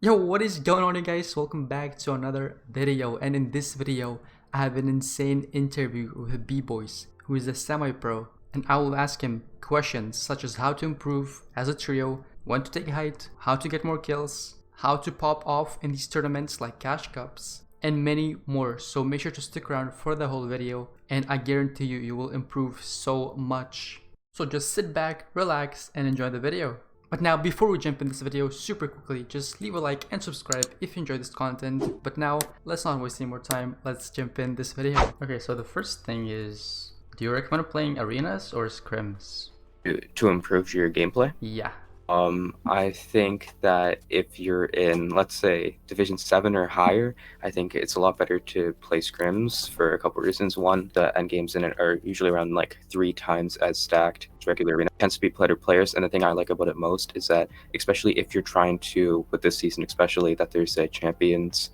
Yo, what is going on, you guys? Welcome back to another video. And in this video, I have an insane interview with B-Boys, who is a semi-pro, and I will ask him questions such as how to improve as a trio, when to take height, how to get more kills, how to pop off in these tournaments like Cash Cups, and many more. So make sure to stick around for the whole video, and I guarantee you will improve so much. So just sit back, relax, and enjoy the video. But now, before we jump in this video, super quickly, just leave a like and subscribe if you enjoyed this content. But now, let's not waste any more time, let's jump in this video. Okay, so the first thing is, do you recommend playing arenas or scrims? To improve your gameplay. Yeah. I think that if you're in, let's say, Division 7 or higher, I think it's a lot better to play scrims for a couple reasons. One, the end games in it are usually around like 3 times as stacked as regular arena. It tends to be better players, and the thing I like about it most is that, especially if you're trying to, with this season especially, that there's a Champions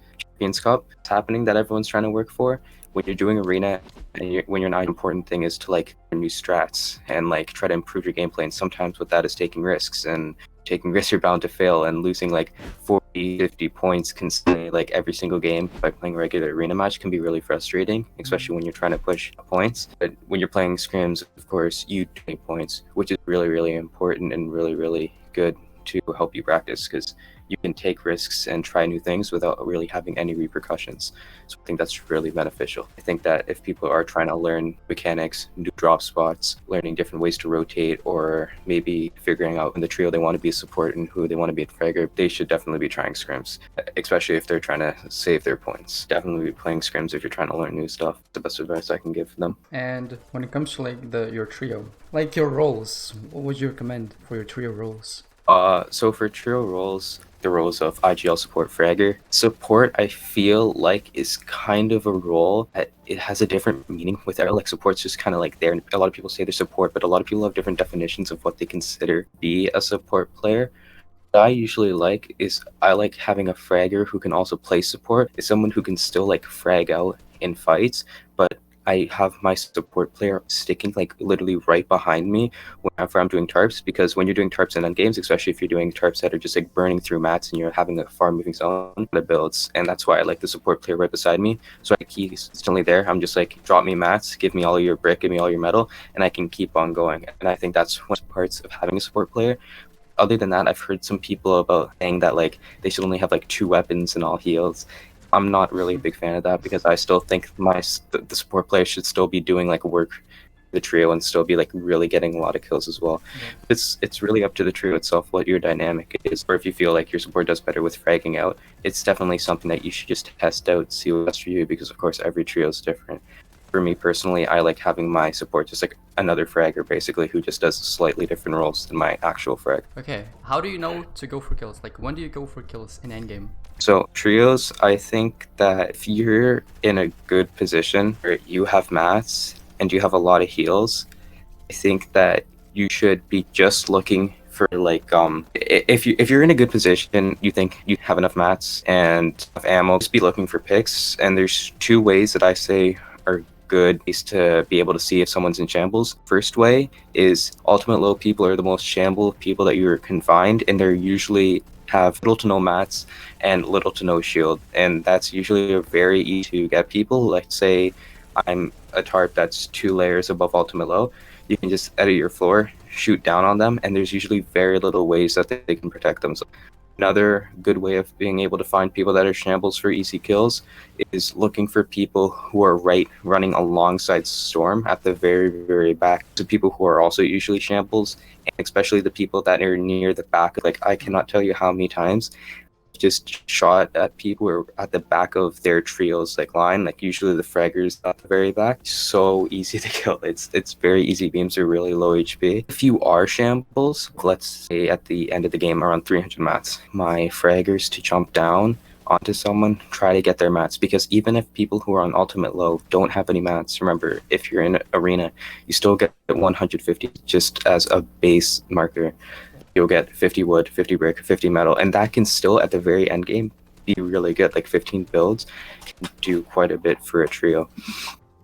Cup happening that everyone's trying to work for. When you're doing arena and when you're not, important thing is to like learn new strats and like try to improve your gameplay. And sometimes with that is taking risks, and taking risks you're bound to fail, and losing like 40, 50 points consistently like every single game by playing a regular arena match can be really frustrating, especially when you're trying to push points. But when you're playing scrims, of course, you take points, which is really, really important and really, really good to help you practice, because you can take risks and try new things without really having any repercussions. So I think that's really beneficial. I think that if people are trying to learn mechanics, new drop spots, learning different ways to rotate, or maybe figuring out in the trio they want to be a support and who they want to be a fragger, they should definitely be trying scrims, especially if they're trying to save their points. Definitely be playing scrims if you're trying to learn new stuff. The best advice I can give them. And when it comes to like your trio, like your roles, what would you recommend for your trio roles? So for trio roles, the roles of IGL support fragger. Support, I feel like, is kind of a role that it has a different meaning with it. Like support's just kind of like there. And a lot of people say they're support, but a lot of people have different definitions of what they consider be a support player. What I usually like is I like having a fragger who can also play support. Is someone who can still like frag out in fights, but I have my support player sticking like literally right behind me whenever I'm doing tarps, because when you're doing tarps in end games, especially if you're doing tarps that are just like burning through mats and you're having a far moving zone, that builds. And that's why I like the support player right beside me. So he's instantly there. I'm just like, drop me mats, give me all your brick, give me all your metal, and I can keep on going. And I think that's one of the parts of having a support player. Other than that, I've heard some people about saying that like they should only have like 2 weapons and all heals. I'm not really a big fan of that, because I still think the support player should still be doing like work for the trio and still be like really getting a lot of kills as well. Yeah. It's really up to the trio itself what your dynamic is, or if you feel like your support does better with fragging out, it's definitely something that you should just test out, see what's best for you, because of course every trio is different. For me personally, I like having my support just like another fragger, basically, who just does slightly different roles than my actual frag. Okay, how do you know to go for kills? Like, when do you go for kills in endgame? So trios, I think that if you're in a good position where you have mats and you have a lot of heals, I think that you should be just looking for like if you're in a good position, you think you have enough mats and enough ammo, just be looking for picks. And there's 2 ways that I say are good ways to be able to see if someone's in shambles. First way is ultimate low people are the most shamble people that you're confined, and they're usually have little to no mats and little to no shield, and that's usually a very easy to get people. Let's say I'm a tarp that's 2 layers above ultimate low, you can just edit your floor, shoot down on them, and there's usually very little ways that they can protect themselves. Another good way of being able to find people that are shambles for easy kills is looking for people who are running alongside Storm at the very, very back, to people who are also usually shambles, and especially the people that are near the back. Like, I cannot tell you how many times just shot at people who are at the back of their trios like line, like usually the fraggers at the very back. So easy to kill. It's very easy. Beams are really low HP. If you are shambles, let's say at the end of the game around 300 mats, my fraggers to jump down onto someone, try to get their mats, because even if people who are on ultimate low don't have any mats, remember, if you're in arena, you still get 150 just as a base marker. You'll get 50 wood, 50 brick, 50 metal, and that can still, at the very end game, be really good. Like 15 builds can do quite a bit for a trio.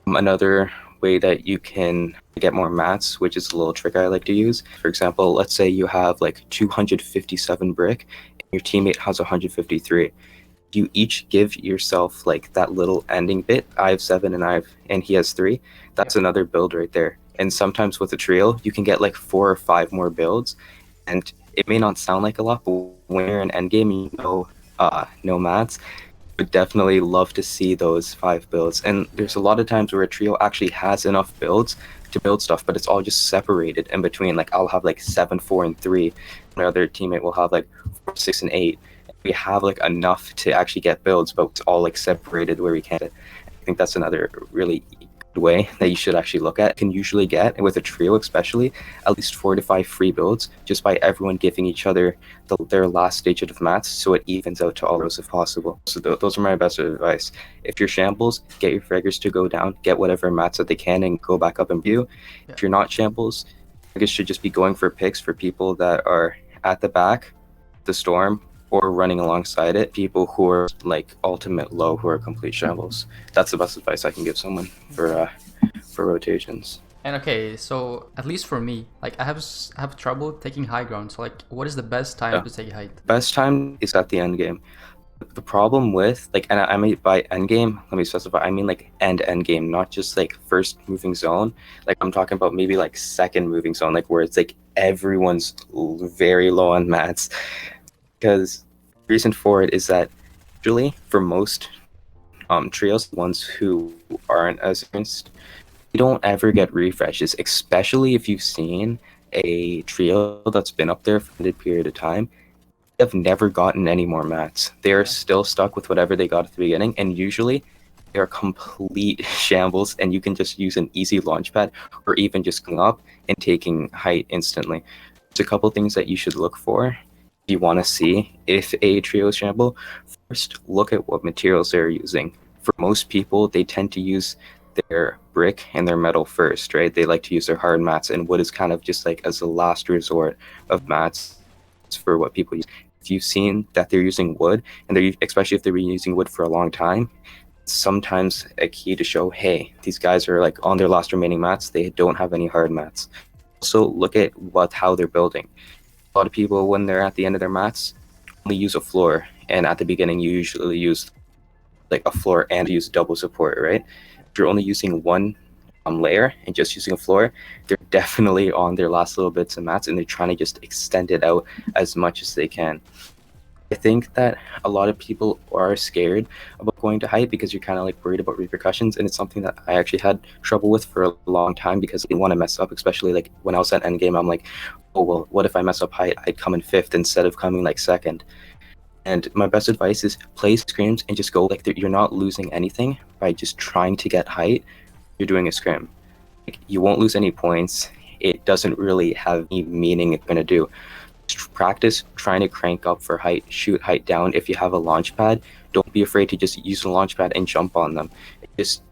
Another way that you can get more mats, which is a little trick I like to use. For example, let's say you have like 257 brick, your teammate has 153. You each give yourself like that little ending bit. I have 7 and he has 3. That's another build right there. And sometimes with a trio, you can get like 4 or 5 more builds. And it may not sound like a lot, but when you're in endgame, you know, no mats, would definitely love to see those 5 builds. And there's a lot of times where a trio actually has enough builds to build stuff, but it's all just separated in between. Like I'll have like 7, 4, and 3. My other teammate will have like 4, 6, and 8. We have like enough to actually get builds, but it's all like separated where we can't. I think that's another really good way that you should actually look at. You can usually get, with a trio especially, at least 4 to 5 free builds just by everyone giving each other their last digit of mats, so it evens out to all those if possible. So those are my best advice. If you're shambles, get your fraggers to go down, get whatever mats that they can, and go back up and view. Yeah. If you're not shambles, fraggers should just be going for picks for people that are at the back, the storm, or running alongside it, people who are like ultimate low, who are complete shambles. That's the best advice I can give someone for rotations. And okay, so at least for me, like I have trouble taking high ground. So like, what is the best time to take height? Best time is at the end game. The problem with like, and I mean by end game, let me specify, I mean like end game, not just like first moving zone. Like I'm talking about maybe like second moving zone, like where it's like everyone's very low on mats. Because the reason for it is that usually for most trios, the ones who aren't as experienced, you don't ever get refreshes, especially if you've seen a trio that's been up there for a limited period of time. They have never gotten any more mats. They are still stuck with whatever they got at the beginning, and usually they are complete shambles, and you can just use an easy launch pad or even just going up and taking height instantly. There's a couple things that you should look for you want to see if a trio is shamble. First, look at what materials they're using. For most people, they tend to use their brick and their metal first, right? They like to use their hard mats, and wood is kind of just like as a last resort of mats for what people use. If you've seen that they're using wood, and they're especially if they've been using wood for a long time, it's sometimes a key to show, hey, these guys are like on their last remaining mats. They don't have any hard mats. Also, look at how they're building. A lot of people, when they're at the end of their mats, only use a floor, and at the beginning you usually use like a floor and use double support, right? If you're only using one layer and just using a floor, they're definitely on their last little bits of mats, and they're trying to just extend it out as much as they can. I think that a lot of people are scared about going to height because you're kind of like worried about repercussions, and it's something that I actually had trouble with for a long time because I didn't want to mess up, especially like when I was at endgame. I'm like, oh well, what if I mess up height? I'd come in 5th instead of coming like 2nd. And my best advice is play scrims and just go like you're not losing anything by just trying to get height. You're doing a scrim. Like, you won't lose any points. It doesn't really have any meaning it's going to do. Practice trying to crank up for height, shoot height down. If you have a launch pad, don't be afraid to just use the launch pad and jump on them. Just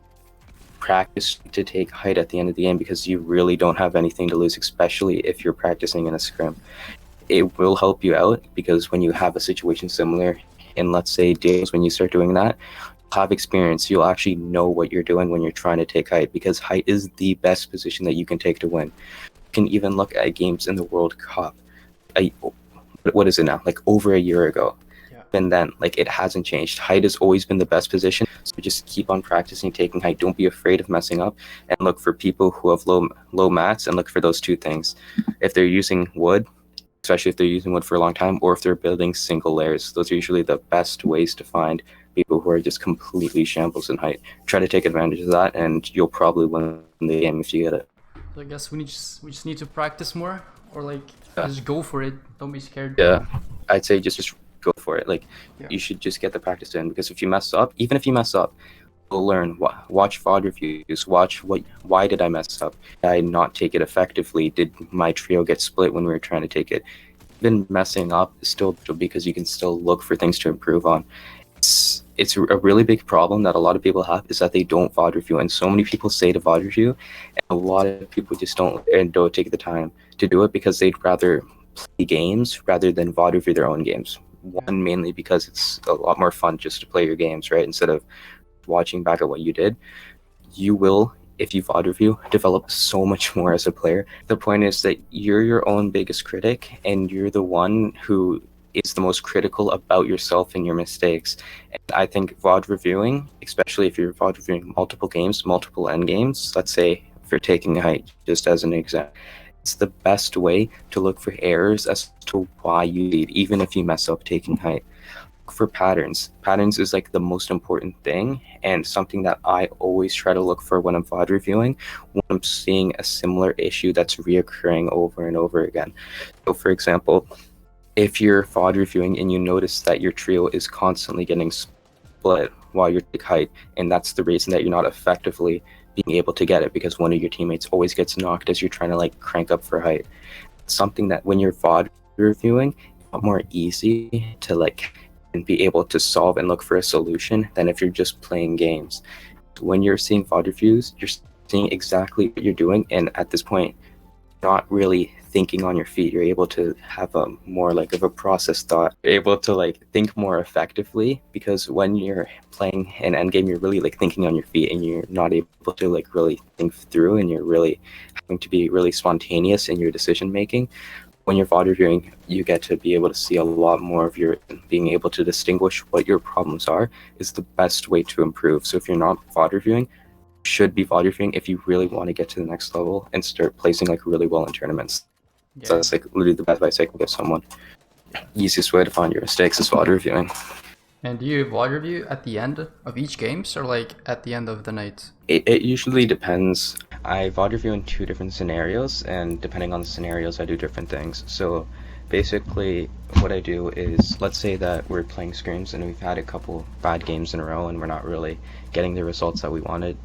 practice to take height at the end of the game because you really don't have anything to lose, especially if you're practicing in a scrim. It will help you out because when you have a situation similar in, let's say, days when you start doing that, you'll have experience. You'll actually know what you're doing when you're trying to take height because height is the best position that you can take to win. You can even look at games in the World Cup. What is it now? Like over a year ago. Yeah. And then like it hasn't changed. Height has always been the best position. So just keep on practicing taking height. Don't be afraid of messing up, and look for people who have low mats and look for those two things. If they're using wood, especially if they're using wood for a long time, or if they're building single layers, those are usually the best ways to find people who are just completely shambles in height. Try to take advantage of that, and you'll probably win the game if you get it. So I guess we just need to practice more, or like just go for it. Don't be scared. Yeah, I'd say just go for it. Like you should just get the practice in, because if you mess up, even if you mess up, you'll learn. Watch VOD reviews. Watch why did I mess up? Did I not take it effectively? Did my trio get split when we were trying to take it? Even messing up is still because you can still look for things to improve on. It's a really big problem that a lot of people have is that they don't VOD review, and so many people say to VOD review, and a lot of people just don't take the time to do it because they'd rather play games rather than VOD review their own games. One, mainly because it's a lot more fun just to play your games, right? Instead of watching back at what you did. You will, if you VOD review, develop so much more as a player. The point is that you're your own biggest critic, and you're the one who is the most critical about yourself and your mistakes. And I think VOD reviewing, especially if you're VOD reviewing multiple games, multiple end games, let's say if you're taking height just as an example, it's the best way to look for errors as to why you lead, even if you mess up taking height. For patterns. Patterns is like the most important thing, and something that I always try to look for when I'm VOD reviewing, when I'm seeing a similar issue that's reoccurring over and over again. So for example, if you're VOD reviewing and you notice that your trio is constantly getting split while you're taking height, and that's the reason that you're not effectively being able to get it, because one of your teammates always gets knocked as you're trying to like crank up for height. It's something that when you're VOD reviewing, it's a lot more easy to like and be able to solve and look for a solution than if you're just playing games. When you're seeing VOD reviews, you're seeing exactly what you're doing, and at this point, not really thinking on your feet. You're able to have a more like of a process thought. You're able to like think more effectively, because when you're playing an endgame, you're really like thinking on your feet, and you're not able to like really think through, and you're really having to be really spontaneous in your decision making. When you're VOD reviewing, you get to be able to see a lot more of your, being able to distinguish what your problems are is the best way to improve. So if you're not VOD reviewing, you should be VOD reviewing if you really want to get to the next level and start placing like really well in tournaments. Yeah. So that's like literally the best advice I can give someone. Easiest way to find your mistakes is VOD reviewing. And do you VOD review at the end of each games or like at the end of the night? It usually depends. I VOD review in 2 different scenarios, and depending on the scenarios, I do different things. So basically, what I do is, let's say that we're playing Scrims and we've had a couple bad games in a row and we're not really getting the results that we wanted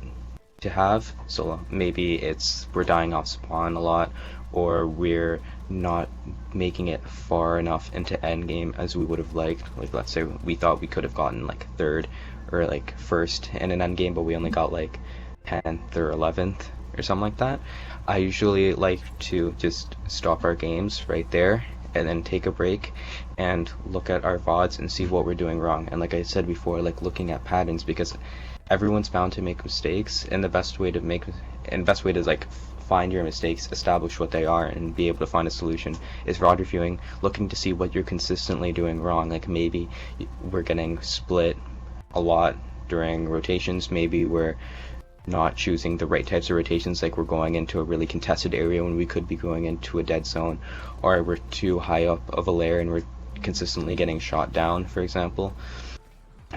to have. So maybe it's we're dying off spawn a lot, or we're not making it far enough into endgame as we would have liked. Like let's say we thought we could have gotten like 3rd or like 1st in an endgame, but we only got like 10th or 11th or something like that. I usually like to just stop our games right there and then take a break and look at our VODs and see what we're doing wrong. And like I said before, like looking at patterns, because everyone's bound to make mistakes, and the best way to like find your mistakes, establish what they are, and be able to find a solution is VOD reviewing, looking to see what you're consistently doing wrong. Like maybe we're getting split a lot during rotations, maybe we're not choosing the right types of rotations, like we're going into a really contested area when we could be going into a dead zone, or we're too high up of a layer and we're consistently getting shot down, for example.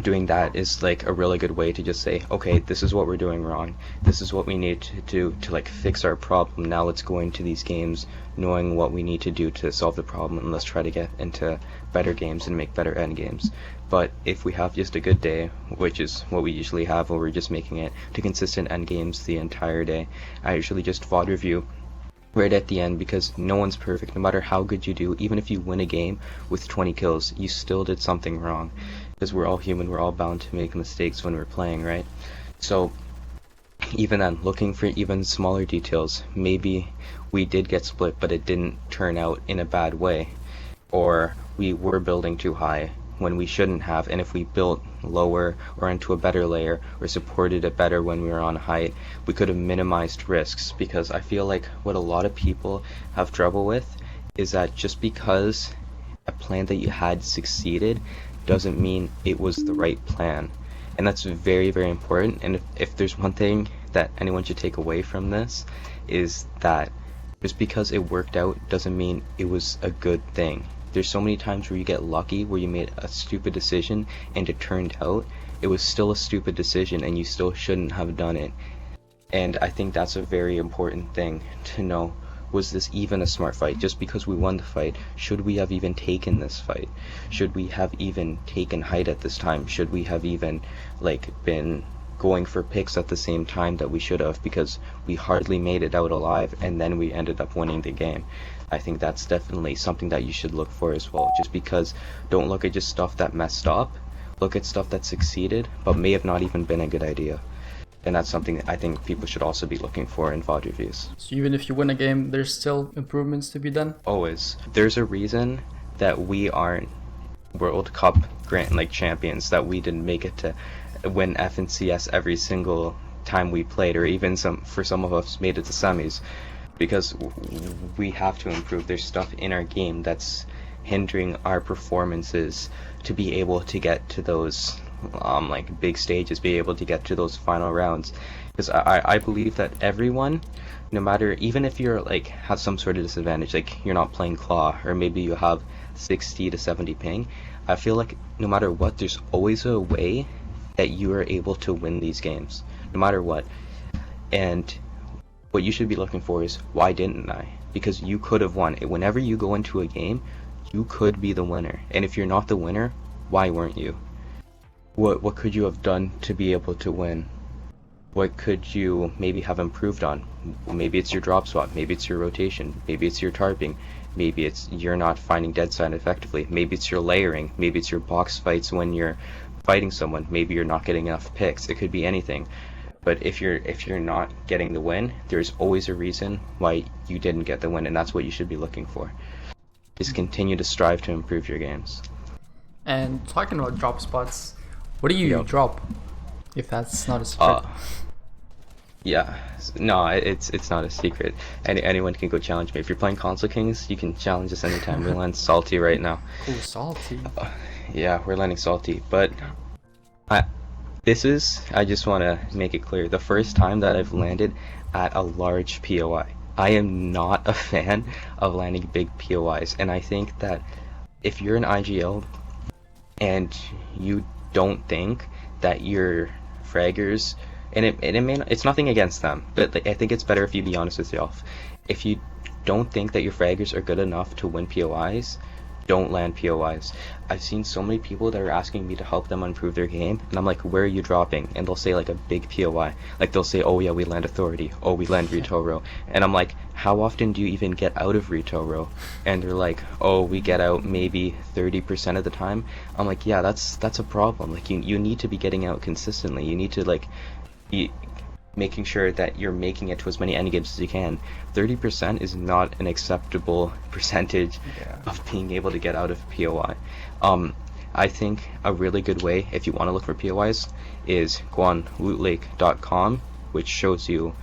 Doing that is like a really good way to just say, okay, this is what we're doing wrong, this is what we need to do to like fix our problem. Now let's go into these games knowing what we need to do to solve the problem, and let's try to get into better games and make better end games. But if we have just a good day, which is what we usually have, where we're just making it to consistent end games the entire day, I usually just VOD review right at the end, because no one's perfect. No matter how good you do, even if you win a game with 20 kills, you still did something wrong, because we're all human, we're all bound to make mistakes when we're playing, right? So even then, looking for even smaller details, maybe we did get split but it didn't turn out in a bad way, or we were building too high when we shouldn't have, and if we built lower or into a better layer or supported it better when we were on height, we could have minimized risks. Because I feel like what a lot of people have trouble with is that just because a plan that you had succeeded doesn't mean it was the right plan, and that's very, very important. And if there's one thing that anyone should take away from this, is that just because it worked out doesn't mean it was a good thing. There's so many times where you get lucky, where you made a stupid decision and it turned out. It was still a stupid decision and you still shouldn't have done it. And I think that's a very important thing to know. Was this even a smart fight? Just because we won the fight, should we have even taken this fight? Should we have even taken height at this time? Should we have even like been going for picks at the same time that we should have, because we hardly made it out alive and then we ended up winning the game? I think that's definitely something that you should look for as well. Just because, don't look at just stuff that messed up, look at stuff that succeeded but may have not even been a good idea. And that's something that I think people should also be looking for in VOD reviews. So even if you win a game, there's still improvements to be done? Always. There's a reason that we aren't World Cup champions, that we didn't make it to win FNCS every single time we played, or even for some of us made it to semis, because we have to improve. There's stuff in our game that's hindering our performances to be able to get to those like big stages, be able to get to those final rounds. Because I believe that everyone, no matter, even if you're like have some sort of disadvantage, like you're not playing claw, or maybe you have 60 to 70 ping, I feel like no matter what, there's always a way that you are able to win these games, no matter what. And what you should be looking for is, why didn't I? Because you could have won. Whenever you go into a game, you could be the winner. And if you're not the winner, why weren't you? What could you have done to be able to win? What could you maybe have improved on? Maybe it's your drop spot, maybe it's your rotation, maybe it's your tarping, maybe it's you're not finding dead side effectively, maybe it's your layering, maybe it's your box fights when you're fighting someone, maybe you're not getting enough picks. It could be anything. But if you're not getting the win, there's always a reason why you didn't get the win, and that's what you should be looking for. Just continue to strive to improve your games. And talking about drop spots, what do you Yep. drop? If that's not a secret. Yeah, no, it's not a secret. Anyone can go challenge me. If you're playing Console Kings, you can challenge us anytime. We're landing salty right now. Oh, salty. Yeah, we're landing salty. But I just want to make it clear, the first time that I've landed at a large POI. I am not a fan of landing big POIs, and I think that if you're an IGL and you don't think that your fraggers, and it's nothing against them, but I think it's better if you be honest with yourself. If you don't think that your fraggers are good enough to win POIs, don't land POIs. I've seen so many people that are asking me to help them improve their game, and I'm like, where are you dropping? And they'll say like a big POI. Like they'll say, oh yeah, we land Authority, oh we land Retoro. And I'm like, how often do you even get out of Retoro? And they're like, oh, we get out maybe 30% of the time. I'm like, yeah, that's a problem. Like you need to be getting out consistently. You need to like be making sure that you're making it to as many endgames as you can. 30% is not an acceptable percentage of being able to get out of POI. I think a really good way, if you want to look for POIs, is go on lootlake.com, which shows you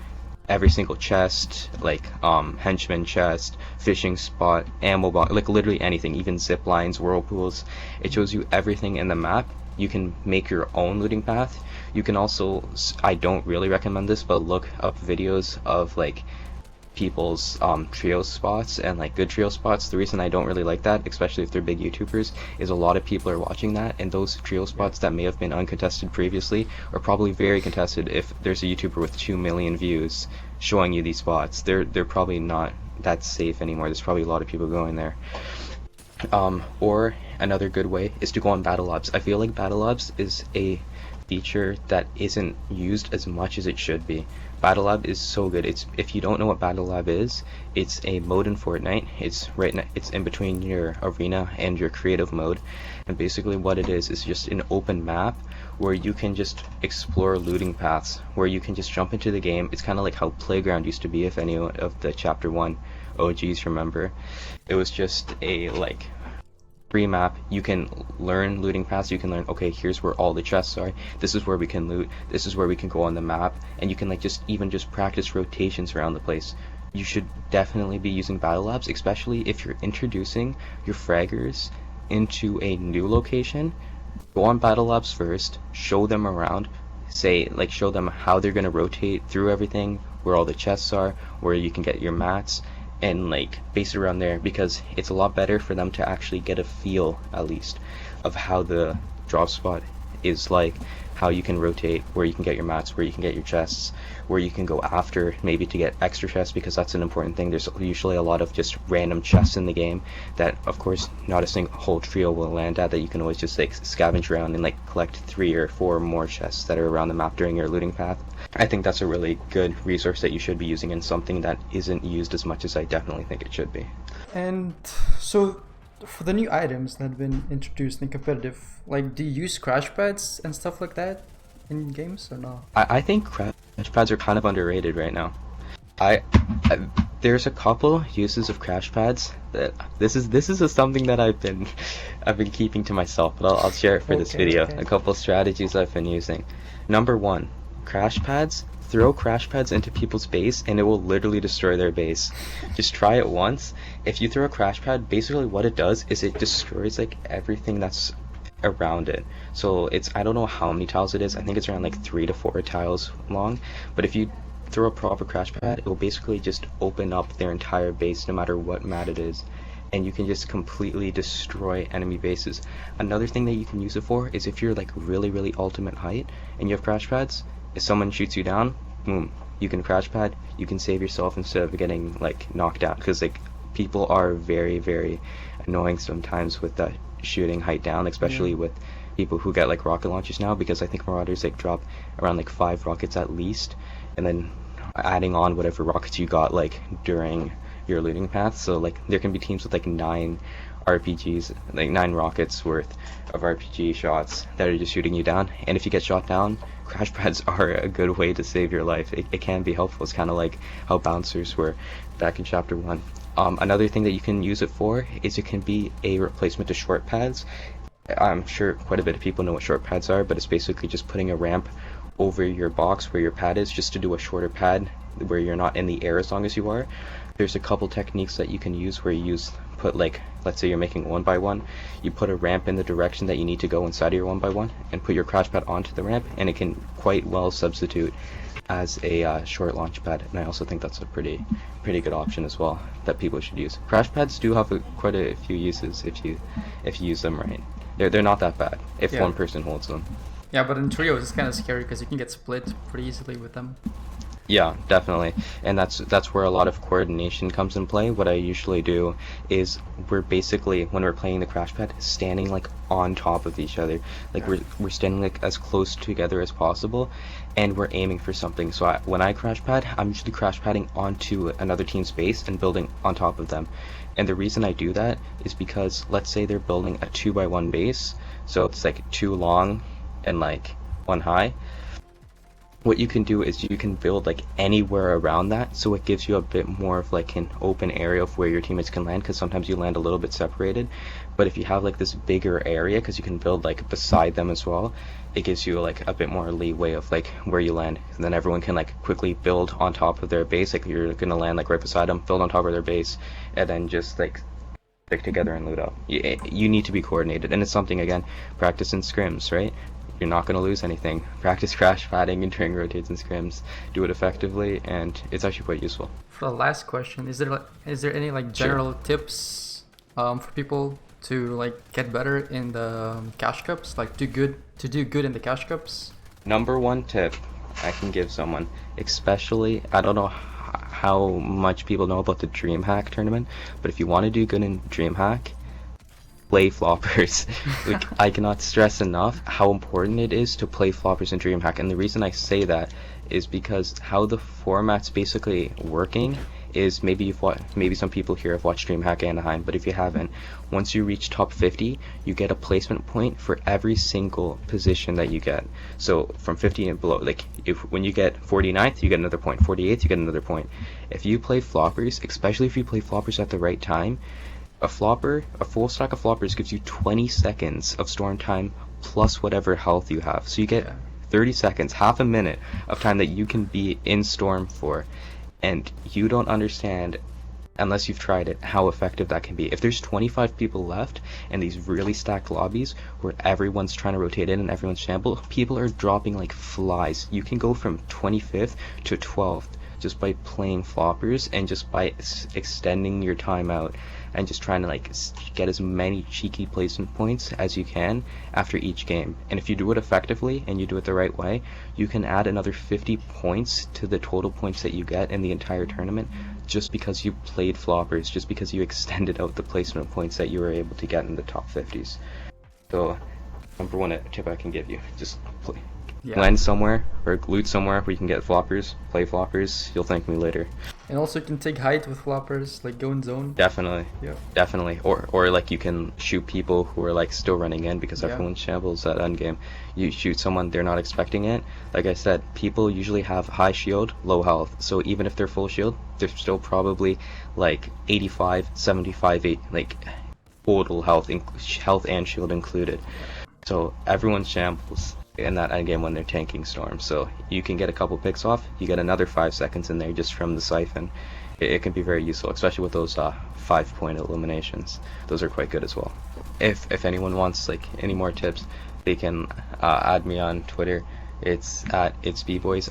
every single chest, like henchman chest, fishing spot, ammo box, like literally anything, even zip lines, whirlpools. It shows you everything in the map. You can make your own looting path. You can also, I don't really recommend this, but look up videos of like people's trio spots and like good trio spots. The reason I don't really like that, especially if they're big YouTubers, is a lot of people are watching that, and those trio spots that may have been uncontested previously are probably very contested. If there's a YouTuber with 2 million views showing you these spots, they're probably not that safe anymore. There's probably a lot of people going there. Or another good way is to go on Battle Labs. I feel like Battle Labs is a feature that isn't used as much as it should be. Battle Lab is so good. If you don't know what Battle Lab is, it's a mode in Fortnite. It's in between your arena and your creative mode, and basically what it is just an open map where you can just explore looting paths, where you can just jump into the game. It's kind of like how Playground used to be, if any of the Chapter 1 OGs remember. It was just a like free map. You can learn looting paths. You can learn, okay, here's where all the chests are, this is where we can loot, this is where we can go on the map, and you can like just practice rotations around the place. You should definitely be using Battle Labs, especially if you're introducing your fraggers into a new location. Go on Battle Labs first, show them around, show them how they're going to rotate through everything, where all the chests are, where you can get your mats, and like base it around there, because it's a lot better for them to actually get a feel, at least, of how the drop spot is, like how you can rotate, where you can get your mats, where you can get your chests, where you can go after maybe to get extra chests, because that's an important thing. There's usually a lot of just random chests in the game that of course not a single whole trio will land at, that you can always just like scavenge around and like collect 3 or 4 more chests that are around the map during your looting path. I think that's a really good resource that you should be using, and something that isn't used as much as I definitely think it should be. And so for the new items that have been introduced in competitive, like, do you use crash pads and stuff like that in games or not? I think crash pads are kind of underrated right now. There's a couple uses of crash pads that this is something that I've been keeping to myself, but I'll share it for this video. Okay. A couple strategies I've been using. Number 1, crash pads throw crash pads into people's base and it will literally destroy their base. Just try it once. If you throw a crash pad, basically what it does is it destroys like everything that's around it. So it's, I don't know how many tiles it is. I think it's around like 3 to 4 tiles long. But if you throw a proper crash pad, it will basically just open up their entire base no matter what map it is. And you can just completely destroy enemy bases. Another thing that you can use it for is if you're like really ultimate height and you have crash pads, if someone shoots you down, boom, you can crash pad, you can save yourself instead of getting like knocked down, because like people are very annoying sometimes with that shooting height down, especially with people who get like rocket launchers now, because I think Marauders like drop around like 5 rockets at least, and then adding on whatever rockets you got like during your looting path. So like there can be teams with like 9 RPGs, like 9 rockets worth of RPG shots that are just shooting you down, and if you get shot down, crash pads are a good way to save your life. It can be helpful. It's kind of like how bouncers were back in chapter 1. Another thing that you can use it for is it can be a replacement to short pads. I'm sure quite a bit of people know what short pads are, but it's basically just putting a ramp over your box where your pad is, just to do a shorter pad where you're not in the air as long as you are. There's a couple techniques that you can use where you put like, let's say you're making 1x1, you put a ramp in the direction that you need to go inside of your 1x1 and put your crash pad onto the ramp, and it can quite well substitute as a short launch pad. And I also think that's a pretty good option as well that people should use. Crash pads do have quite a few uses if you use them right. They're not that bad if one person holds them. Yeah, but in trios it's kind of scary because you can get split pretty easily with them. Yeah, definitely, and that's where a lot of coordination comes in play. What I usually do is we're basically, when we're playing the crash pad, standing like on top of each other, like we're standing like as close together as possible, and we're aiming for something. So when I crash pad, I'm usually crash padding onto another team's base and building on top of them. And the reason I do that is because let's say they're building a 2x1 base, so it's like 2 long and like 1 high. What you can do is you can build like anywhere around that, so it gives you a bit more of like an open area of where your teammates can land, because sometimes you land a little bit separated. But if you have like this bigger area, because you can build like beside them as well, it gives you like a bit more leeway of like where you land, and then everyone can like quickly build on top of their base. Like you're gonna land like right beside them, build on top of their base, and then just like stick together and loot up. You need to be coordinated, and it's something, again, practice in scrims, right? You're not going to lose anything. Practice crash padding and during rotates and scrims. Do it effectively, and it's actually quite useful. For the last question, is there any like general tips for people to like get better in the cash cups, like to do good in the cash cups? Number 1 tip I can give someone, especially, I don't know how much people know about the DreamHack tournament, but if you want to do good in DreamHack, play floppers. Like, I cannot stress enough how important it is to play floppers in DreamHack, and the reason I say that is because how the format's basically working is, maybe some people here have watched DreamHack Anaheim, but if you haven't, once you reach top 50, you get a placement point for every single position that you get. So from 50 and below, like when you get 49th, you get another point, 48th, you get another point. If you play floppers, especially if you play floppers at the right time, a full stack of floppers gives you 20 seconds of storm time plus whatever health you have. So you get 30 seconds, half a minute of time that you can be in storm for. And you don't understand, unless you've tried it, how effective that can be. If there's 25 people left and these really stacked lobbies where everyone's trying to rotate in and everyone's shamble, people are dropping like flies. You can go from 25th to 12th just by playing floppers and just by extending your time out and just trying to like get as many cheeky placement points as you can after each game. And if you do it effectively and you do it the right way, you can add another 50 points to the total points that you get in the entire tournament, just because you played floppers, just because you extended out the placement points that you were able to get in the top 50s. So number 1 tip I can give you, just play. Land somewhere or loot somewhere where you can get floppers, play floppers, you'll thank me later. And also you can take height with floppers, like go in zone. Definitely. Yeah. Definitely. Or like you can shoot people who are like still running in, because everyone shambles at endgame. You shoot someone, they're not expecting it. Like I said, people usually have high shield, low health. So even if they're full shield, they're still probably like 85, 75, like total health and shield included. So everyone shambles. in that endgame when they're tanking Storm. So you can get a couple picks off, you get another 5 seconds in there just from the siphon. It can be very useful, especially with those 5-point eliminations. Those are quite good as well. If anyone wants like any more tips, they can add me on Twitter. It's at itsbboys,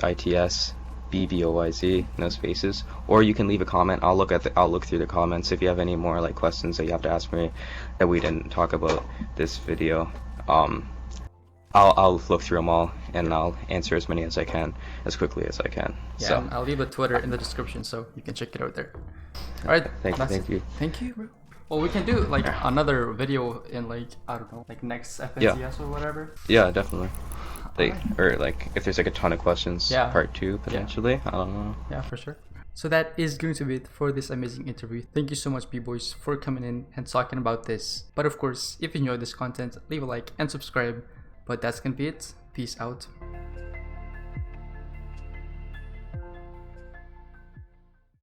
ITSBBOYZ, no spaces. Or you can leave a comment. I'll look through the comments. If you have any more like questions that you have to ask me that we didn't talk about this video, I'll look through them all and I'll answer as many as I can, as quickly as I can. Yeah, so and I'll leave a Twitter in the description so you can check it out there. All right, thank you. Thank you, bro. Well, we can do like another video in like, I don't know, like next FNCS or whatever. Yeah, definitely. Like, or like if there's like a ton of questions, Yeah. part 2 potentially. I don't know. Yeah, for sure. So that is going to be it for this amazing interview. Thank you so much, B-Boys, for coming in and talking about this. But of course, if you enjoyed this content, leave a like and subscribe. But that's gonna be it. Peace out.